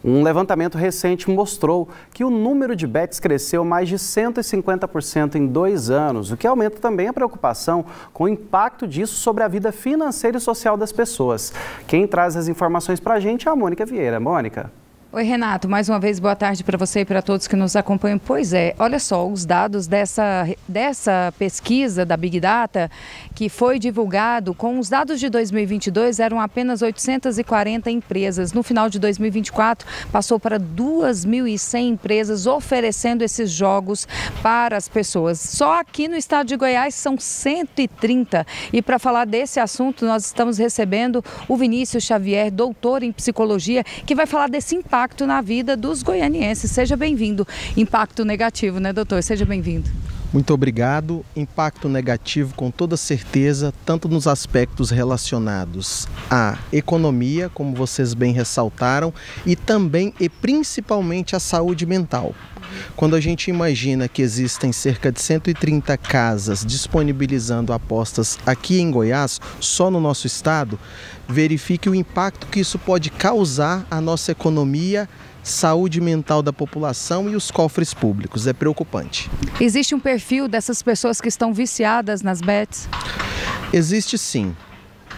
Um levantamento recente mostrou que o número de bets cresceu mais de 150% em 2 anos, o que aumenta também a preocupação com o impacto disso sobre a vida financeira e social das pessoas. Quem traz as informações para a gente é a Mônica Vieira. Mônica. Oi, Renato, mais uma vez boa tarde para você e para todos que nos acompanham. Pois é, olha só, os dados dessa pesquisa da Big Data que foi divulgado, com os dados de 2022 eram apenas 840 empresas. No final de 2024 passou para 2.100 empresas oferecendo esses jogos para as pessoas. Só aqui no estado de Goiás são 130. E para falar desse assunto nós estamos recebendo o Vinícius Xavier, doutor em psicologia, que vai falar desse impacto na vida dos goianienses. Seja bem-vindo. Impacto negativo, né, doutor? Seja bem-vindo. Muito obrigado. Impacto negativo, com toda certeza, tanto nos aspectos relacionados à economia, como vocês bem ressaltaram, e também e principalmente à saúde mental. Quando a gente imagina que existem cerca de 130 casas disponibilizando apostas aqui em Goiás, só no nosso estado, verifique o impacto que isso pode causar à nossa economia, saúde mental da população e os cofres públicos. É preocupante. Existe um perfil dessas pessoas que estão viciadas nas bets? Existe sim.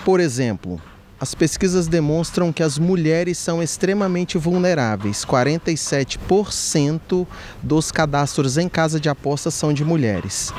Por exemplo, as pesquisas demonstram que as mulheres são extremamente vulneráveis. 47% dos cadastros em casa de apostas são de mulheres.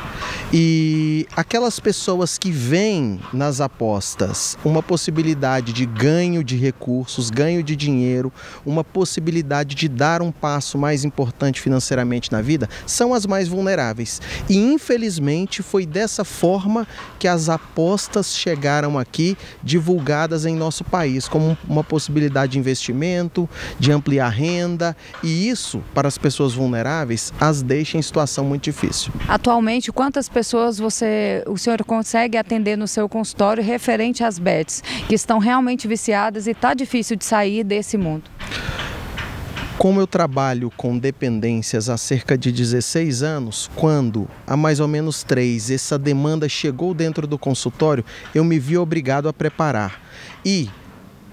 E aquelas pessoas que veem nas apostas uma possibilidade de ganho de recursos, ganho de dinheiro, uma possibilidade de dar um passo mais importante financeiramente na vida, são as mais vulneráveis. E infelizmente foi dessa forma que as apostas chegaram aqui, divulgadas em nosso país, como uma possibilidade de investimento, de ampliar renda, e isso, para as pessoas vulneráveis, as deixa em situação muito difícil. Atualmente, quantas pessoas o senhor consegue atender no seu consultório referente às bets, que estão realmente viciadas e está difícil de sair desse mundo? Como eu trabalho com dependências há cerca de 16 anos, quando há mais ou menos 3 essa demanda chegou dentro do consultório, eu me vi obrigado a preparar. E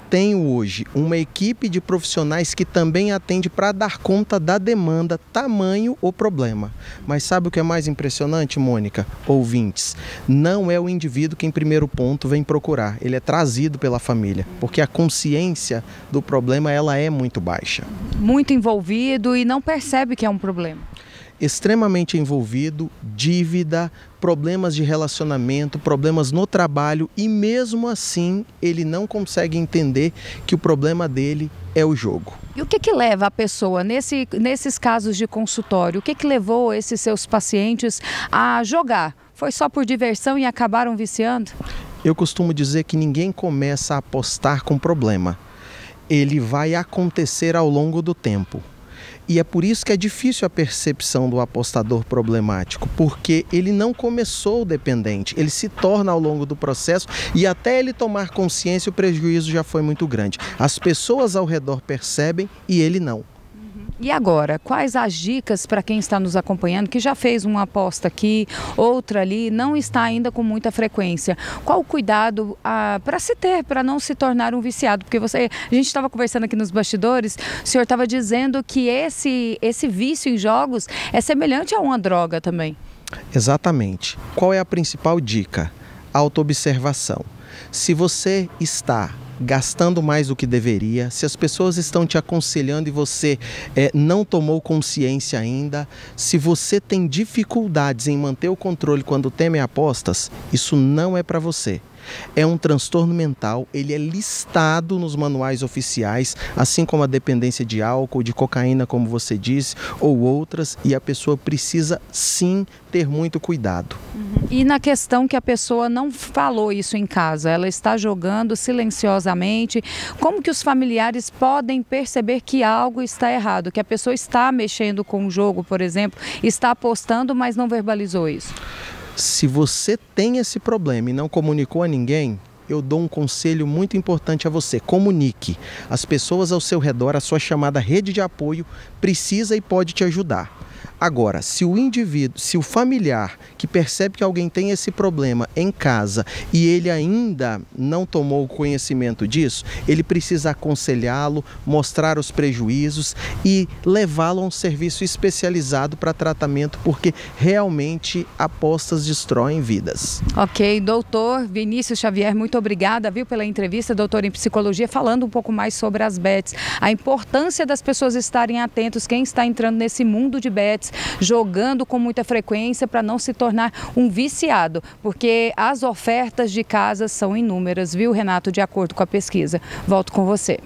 tenho hoje uma equipe de profissionais que também atende para dar conta da demanda, tamanho o problema. Mas sabe o que é mais impressionante, Mônica? Ouvintes, não é o indivíduo que em primeiro ponto vem procurar, ele é trazido pela família, porque a consciência do problema ela é muito baixa. Muito envolvido e não percebe que é um problema. Extremamente envolvido, dívida, problemas de relacionamento, problemas no trabalho, e mesmo assim ele não consegue entender que o problema dele é o jogo. E o que leva a pessoa, nesses casos de consultório, o que levou esses seus pacientes a jogar? Foi só por diversão e acabaram viciando? Eu costumo dizer que ninguém começa a apostar com problema. Ele vai acontecer ao longo do tempo. E é por isso que é difícil a percepção do apostador problemático, porque ele não começou dependente, ele se torna ao longo do processo, e até ele tomar consciência o prejuízo já foi muito grande. As pessoas ao redor percebem e ele não. E agora, quais as dicas para quem está nos acompanhando, que já fez uma aposta aqui, outra ali, não está ainda com muita frequência? Qual o cuidado para se ter, para não se tornar um viciado? Porque a gente estava conversando aqui nos bastidores, o senhor estava dizendo que esse vício em jogos é semelhante a uma droga também. Exatamente. Qual é a principal dica? Autoobservação. Se você está gastando mais do que deveria, se as pessoas estão te aconselhando e você não tomou consciência ainda, se você tem dificuldades em manter o controle quando teme apostas, isso não é para você. É um transtorno mental, ele é listado nos manuais oficiais, assim como a dependência de álcool, de cocaína, como você disse, ou outras, e a pessoa precisa sim ter muito cuidado. E na questão que a pessoa não falou isso em casa, ela está jogando silenciosamente, como que os familiares podem perceber que algo está errado, que a pessoa está mexendo com o jogo, por exemplo, está apostando, mas não verbalizou isso? Se você tem esse problema e não comunicou a ninguém, eu dou um conselho muito importante a você: comunique. As pessoas ao seu redor, a sua chamada rede de apoio, precisa e pode te ajudar. Agora, se o indivíduo, se o familiar que percebe que alguém tem esse problema em casa e ele ainda não tomou conhecimento disso, ele precisa aconselhá-lo, mostrar os prejuízos e levá-lo a um serviço especializado para tratamento, porque realmente apostas destroem vidas. Ok, doutor Vinícius Xavier, muito obrigada, viu, pela entrevista, doutor em psicologia, falando um pouco mais sobre as bets, a importância das pessoas estarem atentos, quem está entrando nesse mundo de bets, jogando com muita frequência para não se tornar um viciado, porque as ofertas de casas são inúmeras, viu, Renato, de acordo com a pesquisa. Volto com você.